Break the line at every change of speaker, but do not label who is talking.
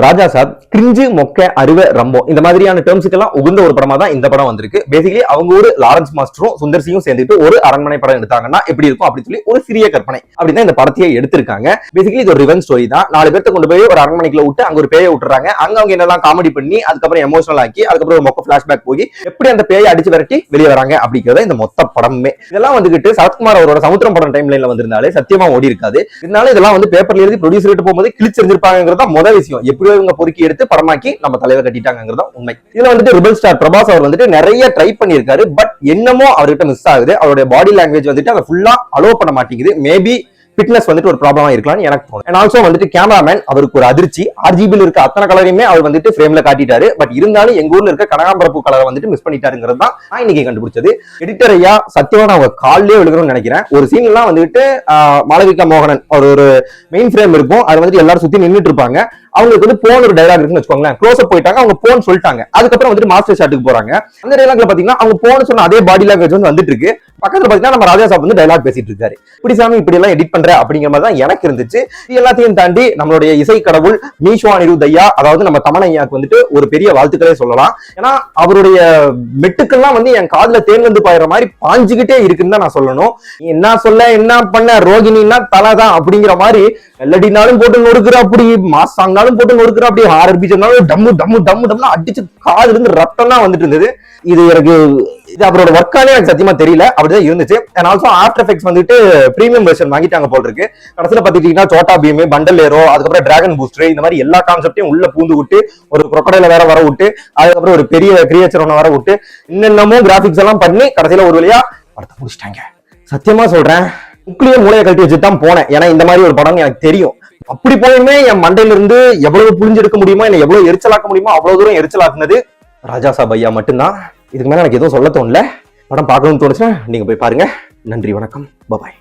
ராஜா சாப் கிரிஞ்சு மொக்க அருவ ரம்போ இந்த மாதிரியான டேர்ம்ஸுக்கெல்லாம் உகுந்த ஒரு படமா தான் இந்த படம் வந்திருக்கு. பேசிக்கலி அவங்க ஒரு லாரன்ஸ் மாஸ்டரும் சுந்தர் சிங்கும் சேர்ந்துட்டு ஒரு அரண்மனை படம் எடுத்தாங்கன்னா எப்படி இருக்கும் அப்படின்னு சொல்லி ஒரு சிறிய கற்பனை அப்படிதான் இந்த படத்தையே எடுத்திருக்காங்க. பேசிக்கலி இது ஒரு ரிவெஞ்ச் ஸ்டோரி தான். 4 பேர்த்த கொண்டு போய் ஒரு அரண்மனைக்குள்ள விட்டு அங்க ஒரு பேயை விட்டுறாங்க. அங்க அவங்க என்னெல்லாம் காமெடி பண்ணி அதுக்கப்புறம் எமோஷனல் ஆக்கி அதுக்கப்புறம் ஒரு மொக்க பிளாஷ்பேக் போய் எப்படி அந்த பேயை அடிச்சு விரட்டி வெளியே வராங்க அப்படிங்கிறத இந்த மொத்த படமே. இதெல்லாம் வந்துகிட்டு சரத்குமார் அவரோட சமுத்திரம் படம் டைம் லைன்ல வந்திருந்தாலே சத்தியமா ஓடி இருக்காது. இதனால இதெல்லாம் வந்து பேப்பர்ல எழுதி ப்ரொடியூசர் போகும்போது கிழிச்சிருந்திருப்பாங்கிறதா முதல் விஷயம். எப்படியோ இவங்க பொறுக்கி எடுத்து படமாக்கி நம்ம தலைவர் கட்டிட்டாங்கிறதா உண்மை. இதுல வந்துட்டு ரிபல் ஸ்டார் பிரபாஸ் அவர் வந்துட்டு நிறைய ட்ரை பண்ணியிருக்காரு. பட் என்னமோ அவர்கிட்ட மிஸ் ஆகுது. அவருடைய பாடி லாங்குவேஜ் வந்துட்டு அதை ஃபுல்லா அலோ பண்ண மாட்டேங்குது. மேபி ஃபிட்னஸ் வந்துட்டு ஒரு ப்ராப்ளமா இருக்கலாம்னு எனக்கு தோணும். அண்ட் ஆல்சோ வந்துட்டு கேமராமேன் அவருக்கு ஒரு அதிர்ச்சி. RGB இருக்க அத்தனை கலரையுமே அவர் வந்துட்டு ஃப்ரேம்ல காட்டிட்டாரு. பட் இருந்தாலும் எங்க ஊர்ல இருக்க கனகாம்பரப்பு கலரை வந்துட்டு மிஸ் பண்ணிட்டாருங்கிறது தான் நான் இன்னைக்கு கண்டுபிடிச்சது. எடிட்டர் ஐயா சத்தியமா நான் அவங்க காலிலே விழுகிறோம்னு நினைக்கிறேன். ஒரு சீன் எல்லாம் வந்துட்டு மாளவிகா மோகனன் ஒரு மெயின் ஃப்ரேம் இருக்கும். அது வந்துட்டு எல்லாரும் சுத்தி நின்றுட்டு இருப்பாங்க. அவங்களுக்கு வந்து போன் ஒரு டைலாக் இருக்குன்னு வச்சுக்கோங்களேன். க்ளோஸ் அப் போயிட்டாங்க, அவங்க போன் சொல்லிட்டாங்க. அதுக்கப்புறம் வந்துட்டு மாஸ்டர் ஷாட்டுக்கு போறாங்க. அந்த டைலாக்ல பாத்தீங்கன்னா அவங்க போன் சொன்ன அதே பாடி லாங்குவேஜ் வந்து வந்துட்டு இருக்கு. பக்கத்துல பாத்தீங்கன்னா நம்ம ராஜா சாப் வந்து டைலாக் பேசிட்டு இருக்காரு. இப்படி சாமி இப்படி எல்லாம் எடிட் பண்ற அப்படிங்கிற மாதிரி தான் எனக்கு இருந்துச்சு. இது எல்லாத்தையும் தாண்டி நம்மளுடைய இசை கடவுள் மீஷோ அனிருத் ஐயா, அதாவது நம்ம தமன் ஐயாக்கு வந்துட்டு ஒரு பெரிய வாழ்த்துக்களே சொல்லலாம். ஏன்னா அவருடைய மெட்டுக்கெல்லாம் வந்து என் காதுல தேன் வந்து பாயிற மாதிரி பாஞ்சுக்கிட்டே இருக்குன்னு தான் நான் சொல்லணும். என்ன சொல்ல என்ன பண்ண ரோகிணின்னா தலைதான் அப்படிங்கிற மாதிரி மெல்லடினாலும் போட்டு நொறுக்குற, அப்படி மாஸ் சாங்னாலும் போட்டு நொறுக்குற, அப்படி ஹாரர் பீச்சர்னாலும் டம்மு டம்மு டம்மு டம்னு அடிச்சு காதுல இருந்து ரத்தம் தான் வந்துட்டு இருந்தது. இது எனக்கு இது அவரோட ஒர்க்கானே எனக்கு சத்தியமா தெரியல, அப்படிதான் இருந்துச்சு. அண்ட் ஆல்சோ ஆஃப்டர் எஃபெக்ட்ஸ் வந்துட்டு பிரீமியம் வெர்ஷன் வாங்கிட்டாங்க போல இருக்கு. கடைசியில பாத்தீங்கன்னா சோட்டா பீம், பண்டல் ஏரோ, அதுக்கப்புறம் டிராகன் பூஸ்டர், இந்த மாதிரி எல்லா கான்செப்டையும் உள்ள பூந்து விட்டு ஒரு crocodile வேற வர விட்டு அதுக்கப்புறம் ஒரு பெரிய கிரியேச்சர் ஒன்று வர விட்டு இன்னமும் கிராபிக்ஸ் எல்லாம் பண்ணி கடைசியில ஒரு வழியா படத்தை முடிச்சிட்டாங்க. சத்தியமா சொல்றேன், முக்கிய மூளையை கழட்டி வச்சுட்டு தான் போனேன். ஏன்னா இந்த மாதிரி ஒரு படம் எனக்கு தெரியும். அப்படி போயுமே என் மண்டையில இருந்து எவ்வளவு புரிஞ்செடுக்க முடியுமோ, என்ன எவ்வளவு எரிச்சலாக்க முடியுமோ அவ்வளவு தூரம் எரிச்சலாக்குனது ராஜா சாப் ஐயா மட்டும்தான். இதுக்கு மேல எனக்கு எதுவும் சொல்ல தோணல. படம் பார்க்கணும்னு தோணுச்சுன்னா நீங்க போய் பாருங்க. நன்றி, வணக்கம், பாய்.